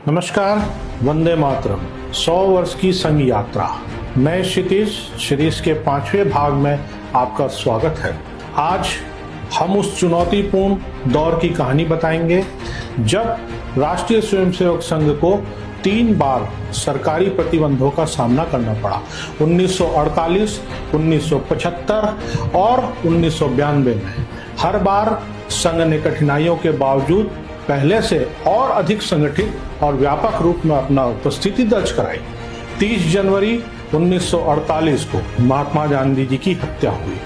नमस्कार, वंदे मातरम। 100 वर्ष की संघ यात्रा, मैं क्षितिज सीरीज के 5वें भाग में आपका स्वागत है। आज हम उस चुनौतीपूर्ण दौर की कहानी बताएंगे जब राष्ट्रीय स्वयंसेवक संघ को 3 बार सरकारी प्रतिबंधों का सामना करना पड़ा। 1948, 1975 और 1992 में हर बार संघ ने कठिनाइयों के बावजूद पहले से और अधिक संगठित और व्यापक रूप में अपना उपस्थिति दर्ज कराई। 30 जनवरी 1948 को महात्मा गांधी जी की हत्या हुई।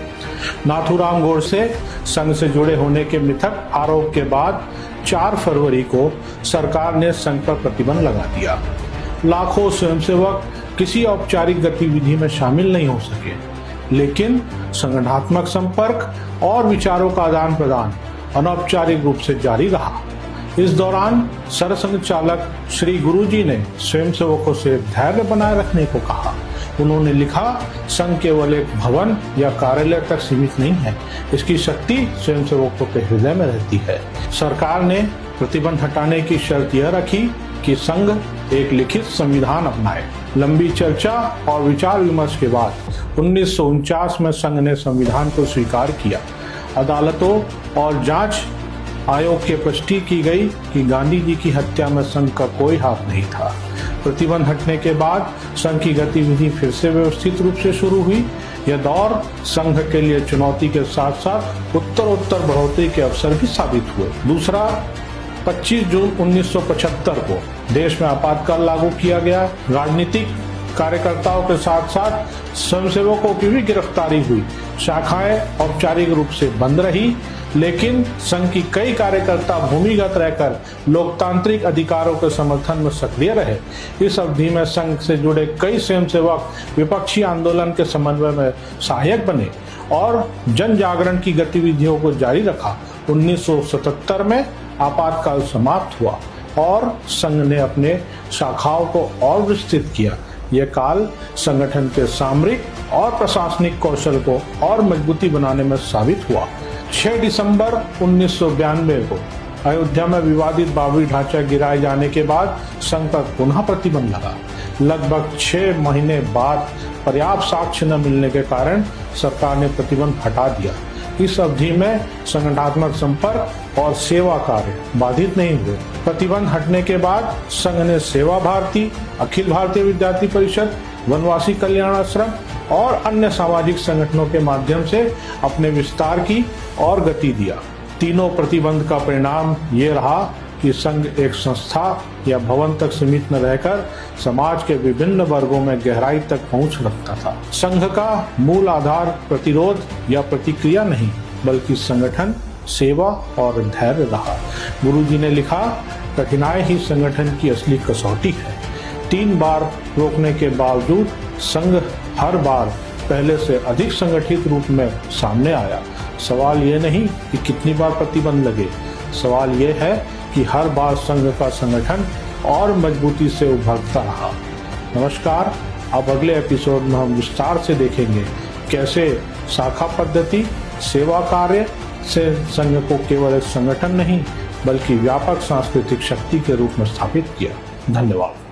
नाथूराम गोडसे संघ से जुड़े होने के मिथक आरोप के बाद 4 फरवरी को सरकार ने संघ पर प्रतिबंध लगा दिया। लाखों स्वयंसेवक किसी औपचारिक गतिविधि में शामिल नहीं हो सके, लेकिन संगठनात्मक संपर्क और विचारों का आदान प्रदान अनौपचारिक रूप से जारी रहा। इस दौरान सरसंघ चालक श्री गुरुजी ने स्वयंसेवकों से धैर्य बनाए रखने को कहा। उन्होंने लिखा, संघ केवल एक भवन या कार्यालय तक सीमित नहीं है, इसकी शक्ति स्वयंसेवकों के हृदय में रहती है। सरकार ने प्रतिबंध हटाने की शर्त यह रखी कि संघ एक लिखित संविधान अपनाए। लंबी चर्चा और विचार विमर्श के बाद 1949 में संघ ने संविधान को स्वीकार किया। अदालतों और जांच आयोग के पुष्टि की गई कि गांधी जी की हत्या में संघ का कोई हाथ नहीं था। प्रतिबंध हटने के बाद संघ की गतिविधि फिर से व्यवस्थित रूप से शुरू हुई। यह दौर संघ के लिए चुनौती के साथ साथ उत्तरोत्तर बढ़ोतरी के अवसर भी साबित हुए। दूसरा, 25 जून 1975 को देश में आपातकाल लागू किया गया। राजनीतिक कार्यकर्ताओं के साथ साथ स्वयंसेवकों की भी गिरफ्तारी हुई। शाखाएं औपचारिक रूप से बंद रही, लेकिन संघ की कई कार्यकर्ता भूमिगत रहकर लोकतांत्रिक अधिकारों के समर्थन में सक्रिय रहे। इस अवधि में संघ से जुड़े कई स्वयंसेवक विपक्षी आंदोलन के समन्वय में सहायक बने और जन जागरण की गतिविधियों को जारी रखा। 1977 में आपातकाल समाप्त हुआ और संघ ने अपने शाखाओं को और विस्तृत किया। यह काल संगठन के सामरिक और प्रशासनिक कौशल को और मजबूती बनाने में साबित हुआ। 6 दिसंबर 1992 को अयोध्या में विवादित बाबरी ढांचा गिराए जाने के बाद संघ पर पुनः प्रतिबंध लगा। लगभग 6 महीने बाद पर्याप्त साक्ष्य न मिलने के कारण सरकार ने प्रतिबंध हटा दिया। इस अवधि में संगठनात्मक संपर्क और सेवा कार्य बाधित नहीं हुए। प्रतिबंध हटने के बाद संघ ने सेवा भारती, अखिल भारतीय विद्यार्थी परिषद, वनवासी कल्याण आश्रम और अन्य सामाजिक संगठनों के माध्यम से अपने विस्तार की और गति दिया। तीनों प्रतिबंध का परिणाम ये रहा कि संघ एक संस्था या भवन तक सीमित न रहकर समाज के विभिन्न वर्गों में गहराई तक पहुंच रखता था। संघ का मूल आधार प्रतिरोध या प्रतिक्रिया नहीं, बल्कि संगठन, सेवा और धैर्य रहा। गुरुजी ने लिखा, कठिनाई ही संगठन की असली कसौटी है। 3 बार रोकने के बावजूद संघ हर बार पहले से अधिक संगठित रूप में सामने आया। सवाल ये नहीं कि कितनी बार प्रतिबंध लगे, सवाल ये है कि हर बार संघ का संगठन और मजबूती से उभरता रहा। नमस्कार, अब अगले एपिसोड में हम विस्तार से देखेंगे कैसे शाखा पद्धति, सेवा कार्य से संघ को केवल एक संगठन नहीं, बल्कि व्यापक सांस्कृतिक शक्ति के रूप में स्थापित किया। धन्यवाद।